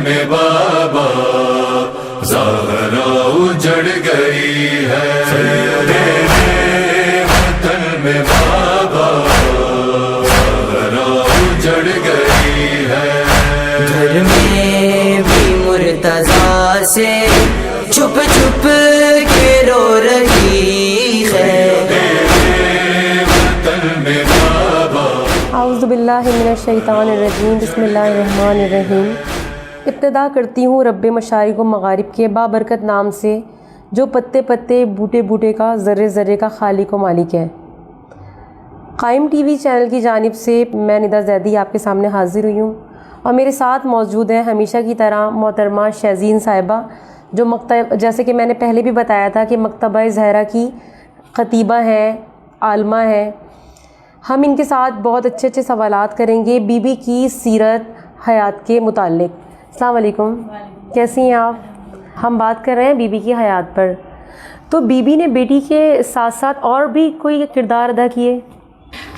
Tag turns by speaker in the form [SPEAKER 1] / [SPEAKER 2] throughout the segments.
[SPEAKER 1] میں بابا زہرا اجڑ گئی ہے، تیرے وطن میں بابا زہرا اجڑ گئی ہے۔
[SPEAKER 2] گھر میں بھی مرتضیٰ سے چھپ چھپ کے رو رہی ہے،
[SPEAKER 1] تیرے وطن میں بابا۔
[SPEAKER 3] اعوذ باللہ من الشیطان الرجیم، بسم اللہ الرحمن الرحیم۔ ابتدا کرتی ہوں رب مشارق و مغارب کے بابرکت نام سے، جو پتے پتے بوٹے بوٹے کا ذرے ذرے کا خالق و مالک ہے۔ قائم ٹی وی چینل کی جانب سے میں ندا زیدی آپ کے سامنے حاضر ہوئی ہوں، اور میرے ساتھ موجود ہیں ہمیشہ کی طرح محترمہ شہزین صاحبہ، جو جیسے کہ میں نے پہلے بھی بتایا تھا کہ مکتبہ زہرا کی خطیبہ ہیں، عالمہ ہیں۔ ہم ان کے ساتھ بہت اچھے اچھے سوالات کریں گے بی بی کی سیرت حیات کے متعلق۔ السلام علیکم، کیسی ہیں آپ؟ ہم بات کر رہے ہیں بی بی کی حیات پر، تو بی بی نے بیٹی کے ساتھ ساتھ اور بھی کوئی کردار ادا کیے؟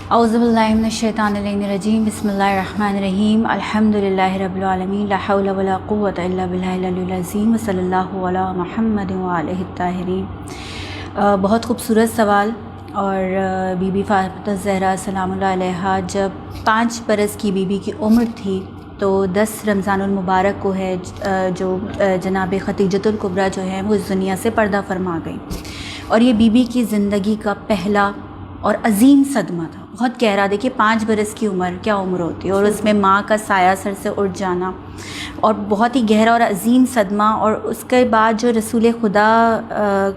[SPEAKER 4] اعوذ باللہ من الشیطان الرجیم، بسم اللہ الرحمن الرحیم، الحمدللہ رب العالمین، لا حول ولا قوة الا باللہ العلی العظیم، وصلی اللہ علی محمد وآلہ الطاہرین۔ بہت خوبصورت سوال۔ اور بی بی فاطمہ الزہرا سلام اللہ علیہا جب 5 برس کی بی بی کی عمر تھی تو 10 رمضان المبارک کو ہے جو جناب خدیجۃ الکبریٰ جو ہے وہ اس دنیا سے پردہ فرما گئی، اور یہ بی بی کی زندگی کا پہلا اور عظیم صدمہ تھا، بہت گہرا۔ دیکھیے 5 برس کی عمر کیا عمر ہوتی ہے، اور اس میں ماں کا سایہ سر سے اٹھ جانا، اور بہت ہی گہرا اور عظیم صدمہ۔ اور اس کے بعد جو رسول خدا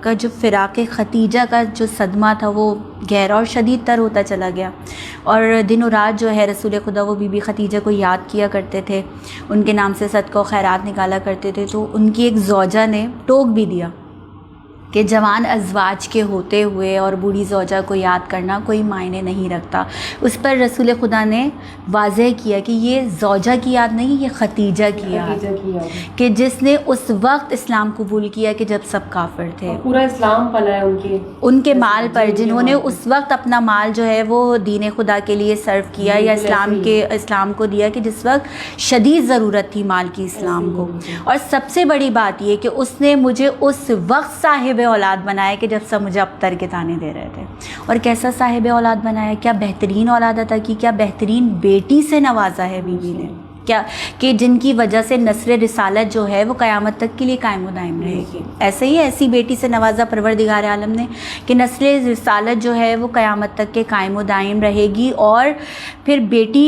[SPEAKER 4] کا جو فراق ختیجہ کا جو صدمہ تھا وہ گہرا اور شدید تر ہوتا چلا گیا، اور دن و رات جو ہے رسول خدا وہ بی بی خدیجہ کو یاد کیا کرتے تھے، ان کے نام سے صدقہ و خیرات نکالا کرتے تھے۔ تو ان کی ایک زوجہ نے ٹوک بھی دیا کہ جوان ازواج کے ہوتے ہوئے اور بوڑھی زوجہ کو یاد کرنا کوئی معنی نہیں رکھتا۔ اس پر رسول خدا نے واضح کیا کہ یہ زوجہ کی یاد نہیں، یہ ختیجہ کی یاد، کہ جس نے اس وقت اسلام قبول کیا کہ جب سب کافر تھے،
[SPEAKER 3] پورا اسلام پلا ہے
[SPEAKER 4] ان کے مال پر، جنہوں نے اس وقت اپنا مال جو ہے وہ دین خدا کے لیے صرف کیا، یا اسلام کو دیا کہ جس وقت شدید ضرورت تھی مال کی اسلام کو۔ اور سب سے بڑی بات یہ کہ اس نے مجھے اس وقت صاحب اولاد بنایا کہ جب سب مجھے ابتر کے تانے دے رہے تھے۔ اور کیسا صاحب اولاد بنایا، کیا بہترین اولاد عطا کی، کیا بہترین بیٹی سے نوازا ہے بی بی نے، کیا کہ جن کی وجہ سے نصر رسالت جو ہے وہ قیامت تک کے لیے قائم و دائم رہے گی۔ ایسے ہی ایسی بیٹی سے نوازا پروردگار عالم نے کہ نصر رسالت جو ہے وہ قیامت تک کے قائم و دائم رہے گی۔ اور پھر بیٹی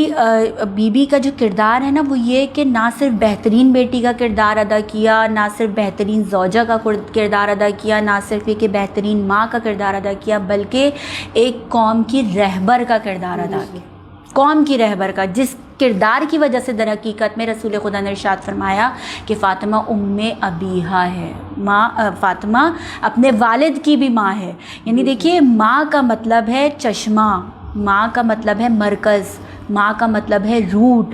[SPEAKER 4] بی بی کا جو کردار ہے نا وہ یہ کہ نہ صرف بہترین بیٹی کا کردار ادا کیا، نہ صرف بہترین زوجہ کا کردار ادا کیا، نہ صرف یہ کہ بہترین ماں کا کردار ادا کیا، بلکہ ایک قوم کی رہبر کا کردار ادا کیا، قوم کی رہبر کا، جس کردار کی وجہ سے در حقیقت میں رسول خدا نے ارشاد فرمایا کہ فاطمہ ام ابیہا ہے، ماں فاطمہ اپنے والد کی بھی ماں ہے۔ یعنی دیکھیے ماں کا مطلب ہے چشمہ، ماں کا مطلب ہے مرکز، ماں کا مطلب ہے روٹ،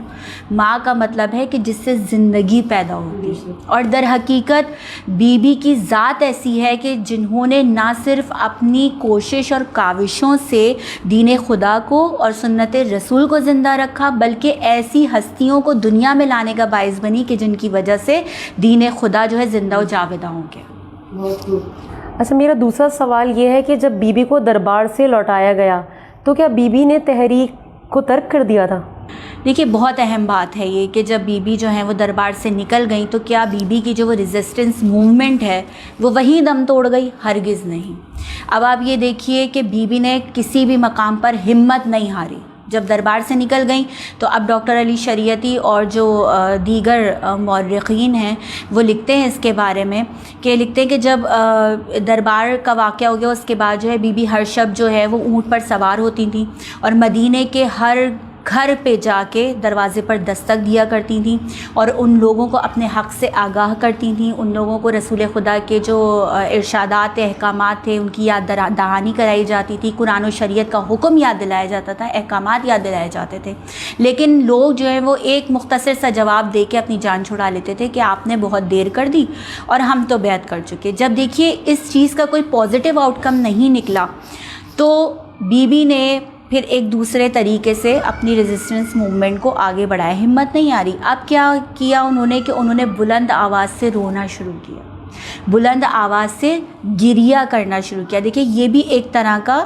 [SPEAKER 4] ماں کا مطلب ہے کہ جس سے زندگی پیدا ہوتی ہے۔ اور در حقیقت بی بی کی ذات ایسی ہے کہ جنہوں نے نہ صرف اپنی کوشش اور کاوشوں سے دین خدا کو اور سنت رسول کو زندہ رکھا، بلکہ ایسی ہستیوں کو دنیا میں لانے کا باعث بنی کہ جن کی وجہ سے دین خدا جو ہے زندہ و جاودہ ہوں گے۔
[SPEAKER 3] اچھا، میرا دوسرا سوال یہ ہے کہ جب بی بی کو دربار سے لوٹایا گیا تو کیا بی بی نے تحریک کو ترک کر دیا تھا؟
[SPEAKER 4] دیکھیے بہت اہم بات ہے یہ کہ جب بی بی جو ہیں وہ دربار سے نکل گئیں تو کیا بی بی کی جو وہ ریزسٹنس موومنٹ ہے وہ وہیں دم توڑ گئی؟ ہرگز نہیں۔ اب آپ یہ دیکھیے کہ بی بی نے کسی بھی مقام پر ہمت نہیں ہاری، جب دربار سے نکل گئیں تو اب ڈاکٹر علی شریعتی اور جو دیگر مورخین ہیں وہ لکھتے ہیں اس کے بارے میں، کہ لکھتے ہیں کہ جب دربار کا واقعہ ہو گیا اس کے بعد جو ہے بی بی ہر شب جو ہے وہ اونٹ پر سوار ہوتی تھیں، اور مدینے کے ہر گھر پہ جا کے دروازے پر دستک دیا کرتی تھیں، اور ان لوگوں کو اپنے حق سے آگاہ کرتی تھیں، ان لوگوں کو رسول خدا کے جو ارشادات احکامات تھے ان کی یاد دہانی کرائی جاتی تھی، قرآن و شریعت کا حکم یاد دلایا جاتا تھا، احکامات یاد دلائے جاتے تھے۔ لیکن لوگ جو ہیں وہ ایک مختصر سا جواب دے کے اپنی جان چھڑا لیتے تھے کہ آپ نے بہت دیر کر دی اور ہم تو بیعت کر چکے۔ جب دیکھیے اس چیز کا کوئی پازیٹیو آؤٹ کم نہیں نکلا تو بی بی نے پھر ایک دوسرے طریقے سے اپنی ریزسٹنس موومنٹ کو آگے بڑھایا. ہمت نہیں آ رہی. اب کیا کیا انہوں نے کہ انہوں نے بلند آواز سے رونا شروع کیا, بلند آواز سے گریہ کرنا شروع کیا. دیکھیں یہ بھی ایک طرح کا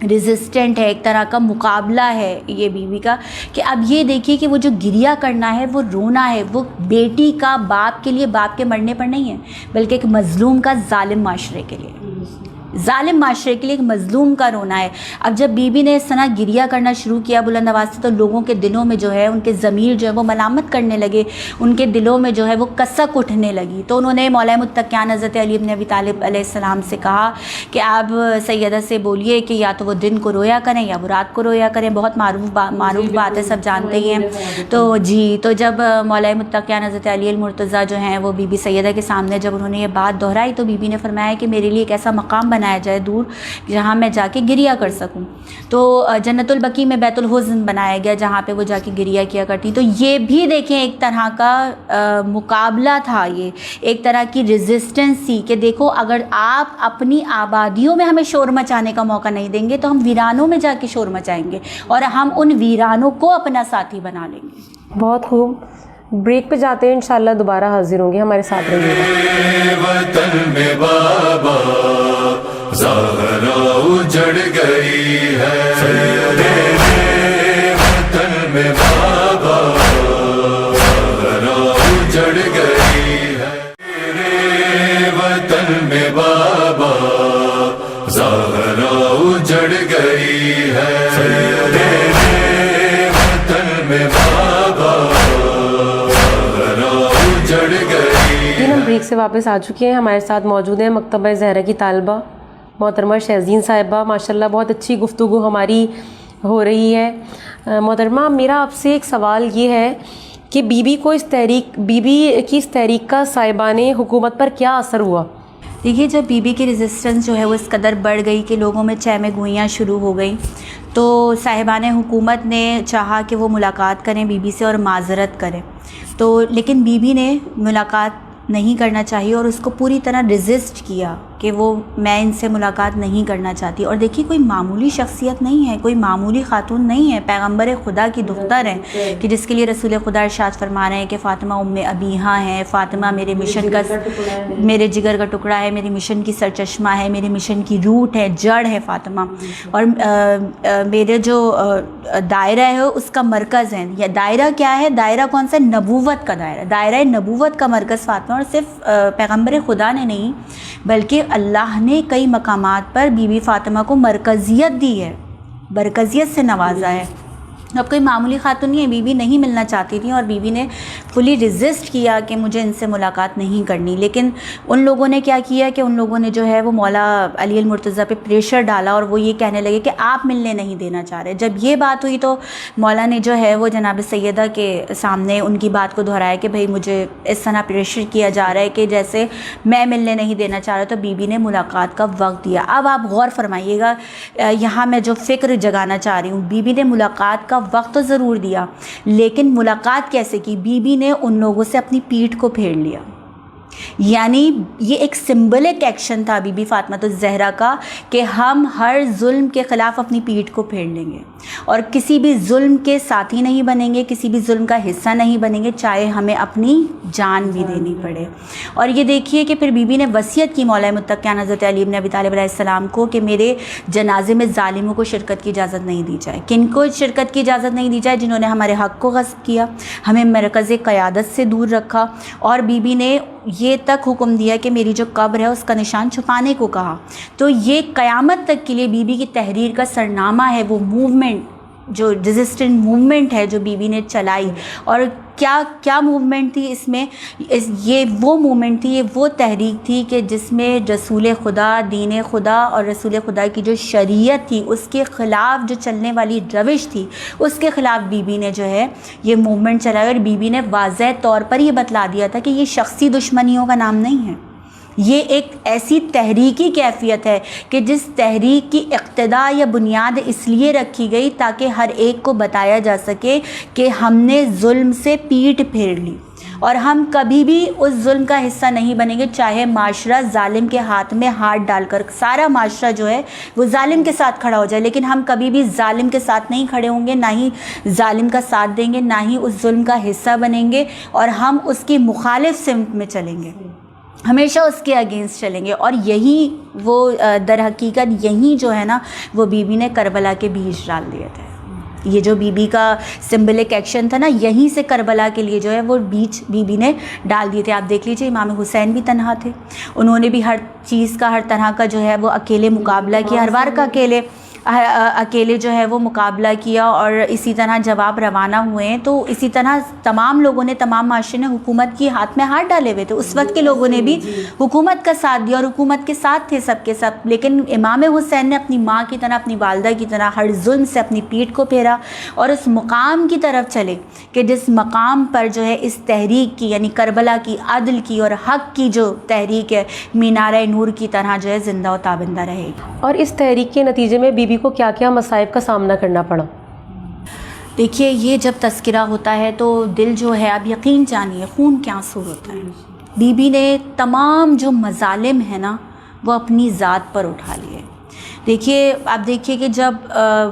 [SPEAKER 4] ریزسٹنٹ ہے, ایک طرح کا مقابلہ ہے یہ بیوی کا, کہ اب یہ دیکھیے کہ وہ جو گریہ کرنا ہے, وہ رونا ہے, وہ بیٹی کا باپ کے لیے, باپ کے مرنے پر نہیں ہے, بلکہ ایک مظلوم کا, ظالم معاشرے کے لیے, ظالم معاشرے کے لیے ایک مظلوم کا رونا ہے. اب جب بی بی نے اس طرح گریہ کرنا شروع کیا بلند آواز سے, تو لوگوں کے دلوں میں جو ہے, ان کے ضمیر جو ہے وہ ملامت کرنے لگے, ان کے دلوں میں جو ہے وہ کسک اٹھنے لگی. تو انہوں نے مولا متقیان حضرت علی بن ابی طالب علیہ السلام سے کہا کہ آپ سیدہ سے بولیے کہ یا تو وہ دن کو رویا کریں یا وہ رات کو رویا کریں. بہت معروف بات ہے, سب جانتے ہی ہیں. تو جی, تو جب مولا متقیان حضرت علی المرتضیٰ جو ہیں وہ بی بی سیدہ کے سامنے جب انہوں نے یہ بات دہرائی, تو بی بی نے فرمایا کہ میرے لیے ایک ایسا مقام بنایا جائے دور جہاں میں جا کے گریہ کر سکوں. تو جنت البقیع میں بیت الحزن بنایا گیا جہاں پہ وہ جا کے گریہ کیا کرتی. تو یہ بھی دیکھیں ایک طرح کا مقابلہ تھا, یہ ایک طرح کی ریزسٹنس تھی کہ دیکھو اگر آپ اپنی آبادیوں میں ہمیں شور مچانے کا موقع نہیں دیں گے تو ہم ویرانوں میں جا کے شور مچائیں گے اور ہم ان ویرانوں کو اپنا ساتھی بنا لیں گے.
[SPEAKER 3] بہت خوب. بریک پہ جاتے ہیں, انشاءاللہ دوبارہ حاضر ہوں گے, ہمارے ساتھ رہیے گا.
[SPEAKER 1] وطن میں بابا زہرا اجڑ گئی ہے, وطن میں بابا زہرا اجڑ گئی ہے, وطن میں بابا زہرا اجڑ گئی ہے, وطن میں بابا زہرا اجڑ گئی.
[SPEAKER 3] ہم بریک سے واپس آ چکے ہیں. ہمارے ساتھ موجود ہیں مکتبہ زہرا کی طالبہ محترمہ شہزین صاحبہ. ماشاءاللہ بہت اچھی گفتگو ہماری ہو رہی ہے. محترمہ, میرا آپ سے ایک سوال یہ ہے کہ بی بی کی اس تحریک کا صاحبان حکومت پر کیا اثر ہوا؟
[SPEAKER 4] دیکھیے جب بی بی کی ریزسٹنس جو ہے وہ اس قدر بڑھ گئی کہ لوگوں میں چہمے گوئیاں شروع ہو گئیں, تو صاحبان حکومت نے چاہا کہ وہ ملاقات کریں بی بی سے اور معذرت کریں. تو لیکن بی بی نے ملاقات نہیں کرنا چاہیے اور اس کو پوری طرح ریزسٹ کیا کہ وہ میں ان سے ملاقات نہیں کرنا چاہتی. اور دیکھیے کوئی معمولی شخصیت نہیں ہے, کوئی معمولی خاتون نہیں ہے, پیغمبر خدا کی دختر ہیں کہ جس کے لیے رسول خدا ارشاد فرما رہے ہیں کہ فاطمہ ام ابیہا ہیں, فاطمہ میرے مشن کا, میرے جگر کا ٹکڑا ہے, میری مشن کی سرچشمہ ہے, میرے مشن کی روٹ ہے, جڑ ہے فاطمہ, اور میرے جو دائرہ ہے اس کا مرکز ہے. یا دائرہ کیا ہے؟ دائرہ کون سا؟ نبوت کا دائرہ, دائرہ نبوت کا مرکز فاطمہ. اور صرف پیغمبر خدا نے نہیں بلکہ اللہ نے کئی مقامات پر بی بی فاطمہ کو مرکزیت دی ہے, مرکزیت سے نوازا ہے. اب کوئی معمولی خاتون نہیں ہے, بی بی نہیں ملنا چاہتی تھی اور بی بی نے فلی ریزسٹ کیا کہ مجھے ان سے ملاقات نہیں کرنی. لیکن ان لوگوں نے کیا کیا کہ ان لوگوں نے جو ہے وہ مولا علی المرتضیٰ پہ پریشر ڈالا اور وہ یہ کہنے لگے کہ آپ ملنے نہیں دینا چاہ رہے. جب یہ بات ہوئی تو مولا نے جو ہے وہ جناب سیدہ کے سامنے ان کی بات کو دہرایا کہ بھئی مجھے اس طرح پریشر کیا جا رہا ہے کہ جیسے میں ملنے نہیں دینا چاہ رہا. تو بی بی نے ملاقات کا وقت دیا. اب آپ غور فرمائیے گا, یہاں میں جو فکر جگانا چاہ رہی ہوں, بی بی نے ملاقات کا وقت تو ضرور دیا, لیکن ملاقات کیسے کی؟ بی بی نے ان لوگوں سے اپنی پیٹھ کو پھیر لیا. یعنی یہ ایک سمبلک ایکشن تھا بی بی فاطمہ الزہرا کا کہ ہم ہر ظلم کے خلاف اپنی پیٹھ کو پھیر لیں گے اور کسی بھی ظلم کے ساتھی نہیں بنیں گے, کسی بھی ظلم کا حصہ نہیں بنیں گے, چاہے ہمیں اپنی جان بھی دینی پڑے. اور یہ دیکھیے کہ پھر بی بی نے وصیت کی مولا متقیان حضرت علی بن ابی طالب علیہ السلام کو کہ میرے جنازے میں ظالموں کو شرکت کی اجازت نہیں دی جائے. کن کو شرکت کی اجازت نہیں دی جائے؟ جنہوں نے ہمارے حق کو غصب کیا, ہمیں مرکز قیادت سے دور رکھا. اور بی بی نے یہ تک حکم دیا کہ میری جو قبر ہے اس کا نشان چھپانے کو کہا. تو یہ قیامت تک کے لیے بی بی کی تحریر کا سرنامہ ہے, وہ موومنٹ جو ریزسٹنٹ موومنٹ ہے جو بی بی نے چلائی. اور کیا موومنٹ تھی اس میں؟ یہ وہ موومنٹ تھی, یہ وہ تحریک تھی کہ جس میں رسول خدا, دین خدا اور رسول خدا کی جو شریعت تھی اس کے خلاف جو چلنے والی روش تھی اس کے خلاف بی بی نے جو ہے یہ موومنٹ چلایا. اور بی بی نے واضح طور پر یہ بتلا دیا تھا کہ یہ شخصی دشمنیوں کا نام نہیں ہے, یہ ایک ایسی تحریکی کیفیت ہے کہ جس تحریک کی اقتدا یا بنیاد اس لیے رکھی گئی تاکہ ہر ایک کو بتایا جا سکے کہ ہم نے ظلم سے پیٹھ پھیر لی اور ہم کبھی بھی اس ظلم کا حصہ نہیں بنیں گے، چاہے معاشرہ ظالم کے ہاتھ میں ہاتھ ڈال کر، سارا معاشرہ جو ہے وہ ظالم کے ساتھ کھڑا ہو جائے، لیکن ہم کبھی بھی ظالم کے ساتھ نہیں کھڑے ہوں گے، نہ ہی ظالم کا ساتھ دیں گے، نہ ہی اس ظلم کا حصہ بنیں گے، اور ہم اس کی مخالف سمت میں چلیں گے، ہمیشہ اس کے اگینسٹ چلیں گے۔ اور یہی وہ در حقیقت یہی جو ہے نا وہ بی بی نے کربلا کے بیج ڈال دیے تھے۔ یہ جو بی بی کا سمبلک ایکشن تھا نا، یہیں سے کربلا کے لیے جو ہے وہ بیج بی بی نے ڈال دیے تھے۔ آپ دیکھ لیجئے امام حسین بھی تنہا تھے، انہوں نے بھی ہر چیز کا، ہر طرح کا جو ہے وہ اکیلے مقابلہ کیا، ہر بار کا اکیلے جو ہے وہ مقابلہ کیا، اور اسی طرح جب آپ روانہ ہوئے ہیں تو اسی طرح تمام لوگوں نے، تمام معاشرے نے حکومت کی ہاتھ میں ہاتھ ڈالے ہوئے تھے، اس وقت کے لوگوں نے بھی حکومت کا ساتھ دیا اور حکومت کے ساتھ تھے سب کے سب، لیکن امام حسین نے اپنی ماں کی طرح، اپنی والدہ کی طرح ہر ظلم سے اپنی پیٹھ کو پھیرا اور اس مقام کی طرف چلے کہ جس مقام پر جو ہے اس تحریک کی، یعنی کربلا کی، عدل کی اور حق کی جو تحریک ہے، مینارہ نور کی طرح جو ہے زندہ و تابندہ رہے گی۔
[SPEAKER 3] اور اس تحریک کے نتیجے میں بی بی کو کیا کیا مصائب کا سامنا کرنا پڑا؟
[SPEAKER 4] دیکھیے، یہ جب تذکرہ ہوتا ہے تو دل جو ہے، آپ یقین جانیے، خون کے آنسو ہوتا ہے۔ بی بی نے تمام جو مظالم ہیں نا وہ اپنی ذات پر اٹھا لیے۔ دیکھیے، آپ دیکھیے کہ جب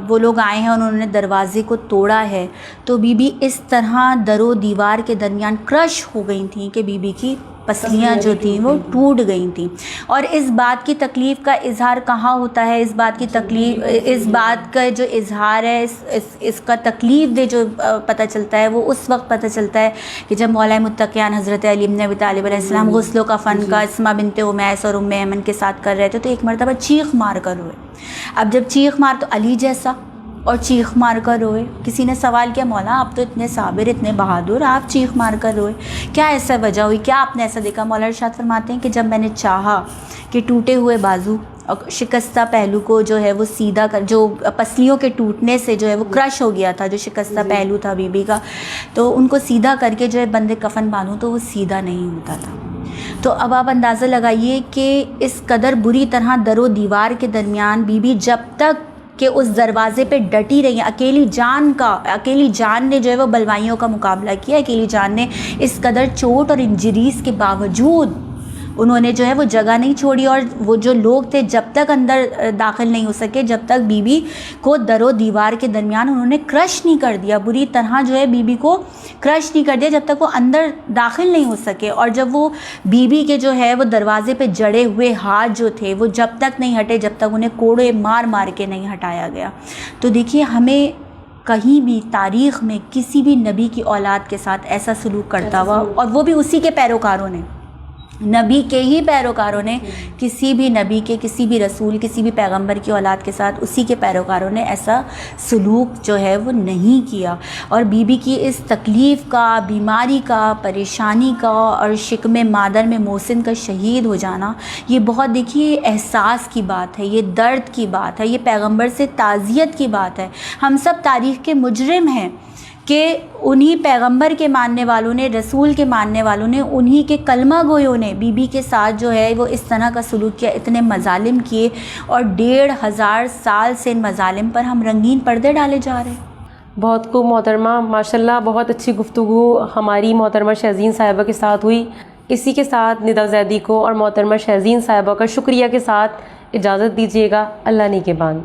[SPEAKER 4] وہ لوگ آئے ہیں، انہوں نے دروازے کو توڑا ہے، تو بی بی اس طرح در و دیوار کے درمیان کرش ہو گئی تھیں کہ بی بی کی پسلیاں جو تھیں وہ ٹوٹ گئی تھیں۔ اور اس بات کی تکلیف کا اظہار کہاں ہوتا ہے؟ اس بات کی تکلیف، اس بات کا جو اظہار ہے، اس کا تکلیف دے جو پتہ چلتا ہے، وہ اس وقت پتہ چلتا ہے کہ جب مولا متقیان حضرت علی بن ابی طالب علیہ السلام غسل و کفن کا اسماء بنت امیس اور ام ایمن کے ساتھ کر رہے تھے، تو ایک مرتبہ چیخ مار کر ہوئے۔ اب جب چیخ مار، تو علی جیسا اور چیخ مار کر روئے۔ کسی نے سوال کیا، مولا آپ تو اتنے صابر، اتنے بہادر، آپ چیخ مار کر روئے، کیا ایسا وجہ ہوئی، کیا آپ نے ایسا دیکھا؟ مولا ارشاد فرماتے ہیں کہ جب میں نے چاہا کہ ٹوٹے ہوئے بازو اور شکستہ پہلو کو جو ہے وہ سیدھا کر، جو پسلیوں کے ٹوٹنے سے جو ہے وہ کرش ہو گیا تھا، جو شکستہ پہلو تھا بی بی کا، تو ان کو سیدھا کر کے جو ہے بندے کفن باندھوں تو وہ سیدھا نہیں ہوتا تھا۔ تو اب آپ اندازہ لگائیے کہ اس قدر بری طرح در و دیوار کے درمیان بی بی جب تک کہ اس دروازے پہ ڈٹی رہی ہیں، اکیلی جان نے جو ہے وہ بلوائیوں کا مقابلہ کیا، اکیلی جان نے اس قدر چوٹ اور انجریز کے باوجود انہوں نے جو ہے وہ جگہ نہیں چھوڑی، اور وہ جو لوگ تھے جب تک اندر داخل نہیں ہو سکے، جب تک بی بی کو در و دیوار کے درمیان انہوں نے کرش نہیں کر دیا، بری طرح جو ہے بی بی کو کرش نہیں کر دیا جب تک وہ اندر داخل نہیں ہو سکے۔ اور جب وہ بی بی کے جو ہے وہ دروازے پہ جڑے ہوئے ہاتھ جو تھے وہ جب تک نہیں ہٹے، جب تک انہیں کوڑے مار مار کے نہیں ہٹایا گیا۔ تو دیکھیے، ہمیں کہیں بھی تاریخ میں کسی بھی نبی کی اولاد کے ساتھ ایسا سلوک کرتا ہوا، اور وہ بھی اسی کے پیروکاروں نے، نبی کے ہی پیروکاروں نے، کسی بھی نبی کے، کسی بھی رسول، کسی بھی پیغمبر کی اولاد کے ساتھ اسی کے پیروکاروں نے ایسا سلوک جو ہے وہ نہیں کیا۔ اور بی بی کی اس تکلیف کا، بیماری کا، پریشانی کا اور شکم مادر میں محسن کا شہید ہو جانا، یہ بہت، دیکھیے، احساس کی بات ہے، یہ درد کی بات ہے، یہ پیغمبر سے تعزیت کی بات ہے۔ ہم سب تاریخ کے مجرم ہیں کہ انہی پیغمبر کے ماننے والوں نے، رسول کے ماننے والوں نے، انہی کے کلمہ گویوں نے بی بی کے ساتھ جو ہے وہ اس طرح کا سلوک کیا، اتنے مظالم کیے، اور 1500 سال سے ان مظالم پر ہم رنگین پردے ڈالے جا رہے ہیں۔
[SPEAKER 3] بہت خوب محترمہ، ماشاءاللہ بہت اچھی گفتگو ہماری محترمہ شہزین صاحبہ کے ساتھ ہوئی۔ اسی کے ساتھ ندا زیدی کو اور محترمہ شہزین صاحبہ کا شکریہ کے ساتھ اجازت دیجیے گا۔ اللہ نے کے بان۔